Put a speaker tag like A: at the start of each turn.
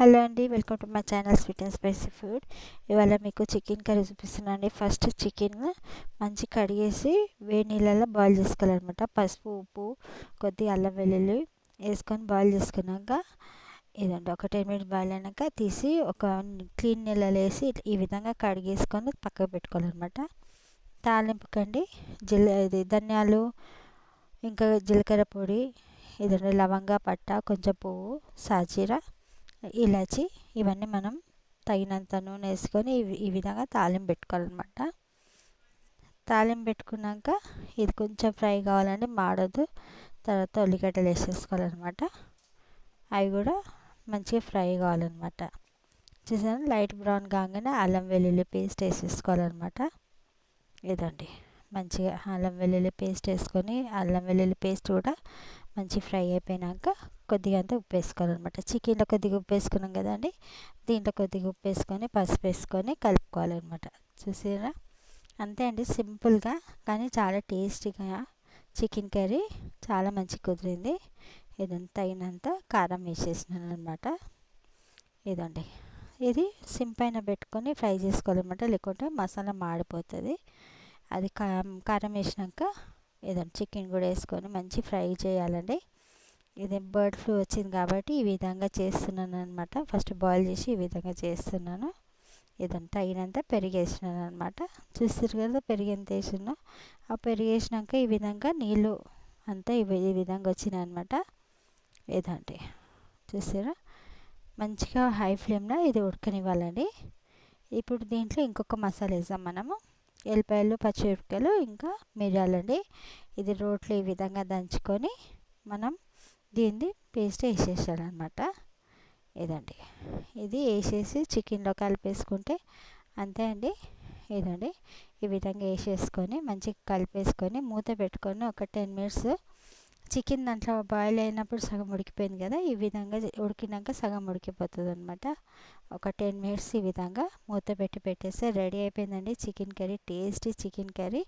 A: Hello అండి, welcome to my channel sweet and spicy food. ఇవాళ మీకు చికెన్ కర్రీ చూపిస్తున్నాను అండి. ఫస్ట్ చికెన్ మంచి కడిగేసి వేడి నీళ్ళల్లో బాయిల్ చేసుకోవాలన్నమాట. పసుపు, ఉప్పు, కొద్దిగా అల్లం వెల్లుల్లి వేసుకొని బాయిల్ చేసుకున్నాక ఇదండి ఒక 10 మినిట్స్ బాయిల్ అయినాక తీసి ఒక క్లీన్ నీళ్ళలో వేసి ఈ విధంగా కడిగేసుకొని పక్కకు పెట్టుకోవాలన్నమాట. తాలింపుకండి ఇది ధనియాలు, ఇంకా జీలకర్ర పొడి, ఇదండి లవంగ, పట్ట, కొంచెం పువ్వు, సాజీర, ఇలాచి, ఇవన్నీ మనం తగినంత నూనె వేసుకొని ఈ విధంగా తాలింపు పెట్టుకోవాలన్నమాట. తాలింపు పెట్టుకున్నాక ఇది కొంచెం ఫ్రై కావాలండి, మాడొద్దు. తర్వాత ఉల్లిగడ్డలు వేసేసుకోవాలన్నమాట. అవి కూడా మంచిగా ఫ్రై కావాలన్నమాట. చూసాను లైట్ బ్రౌన్ కాగానే అల్లం వెల్లుల్లి పేస్ట్ వేసేసుకోవాలన్నమాట. ఇదండి మంచిగా అల్లం వెల్లుల్లి పేస్ట్ వేసుకొని అల్లం వెల్లుల్లి పేస్ట్ కూడా మంచి ఫ్రై అయిపోయినాక కొద్దిగా అంతా ఉప్పు వేసుకోవాలన్నమాట. చికెన్లో కొద్దిగా ఉప్పు వేసుకున్నాం కదండి, దీంట్లో కొద్దిగా ఉప్పు వేసుకొని పసుపు వేసుకొని కలుపుకోవాలన్నమాట. చూసారా, అంతే అండి, సింపుల్గా కానీ చాలా టేస్టీగా చికెన్ కర్రీ చాలా మంచి కుదిరింది. ఇదంతా తగినంత కారం వేసేసినాను అనమాట. ఇదండి ఇది సిమ్ పైన పెట్టుకొని ఫ్రై చేసుకోవాలన్నమాట, లేకుంటే మసాలా మాడిపోతుంది. అది కారం వేసినాక ఇదండి చికెన్ కూడా వేసుకొని మంచి ఫ్రై చేయాలండి. ఇది బర్డ్ ఫ్లూ వచ్చింది కాబట్టి ఈ విధంగా చేస్తున్నాను అనమాట. ఫస్ట్ బాయిల్ చేసి ఈ విధంగా చేస్తున్నాను. ఇదంతా అయినంత పెరిగేసినాను అనమాట. చూస్తారు కదా పెరిగి ఎంత వేసినా. ఆ పెరిగేసినాక ఈ విధంగా నీళ్ళు అంతా ఈ విధంగా వచ్చినాయి అనమాట. ఇదండి చూసారా, మంచిగా హై ఫ్లేమ్లో ఇది ఉడకనివ్వాలండి. ఇప్పుడు దీంట్లో ఇంకొక మసాలా వేసాం మనము. ఎల్లిపాయలు, పచ్చిమిరపకాయలు, ఇంకా మిరియాలండి. ఇది రోట్లో ఈ విధంగా దంచుకొని మనం దీన్ని పేస్ట్ వేసేసాలన్నమాట. ఇదండి ఇది వేసేసి చికెన్లో కలిపేసుకుంటే అంతే అండి. ఇదండి ఈ విధంగా వేసేసుకొని మంచిగా కలిపేసుకొని మూత పెట్టుకొని ఒక 10 మినిట్స్ చికెన్ దాంట్లో బాయిల్ అయినప్పుడు సగం ఉడికిపోయింది కదా, ఈ విధంగా ఉడికినాక సగం ఉడికిపోతుంది అనమాట. ఒక 10 మినిట్స్ ఈ విధంగా మూత పెట్టేస్తే రెడీ అయిపోయిందండి chicken curry. Tasty chicken curry.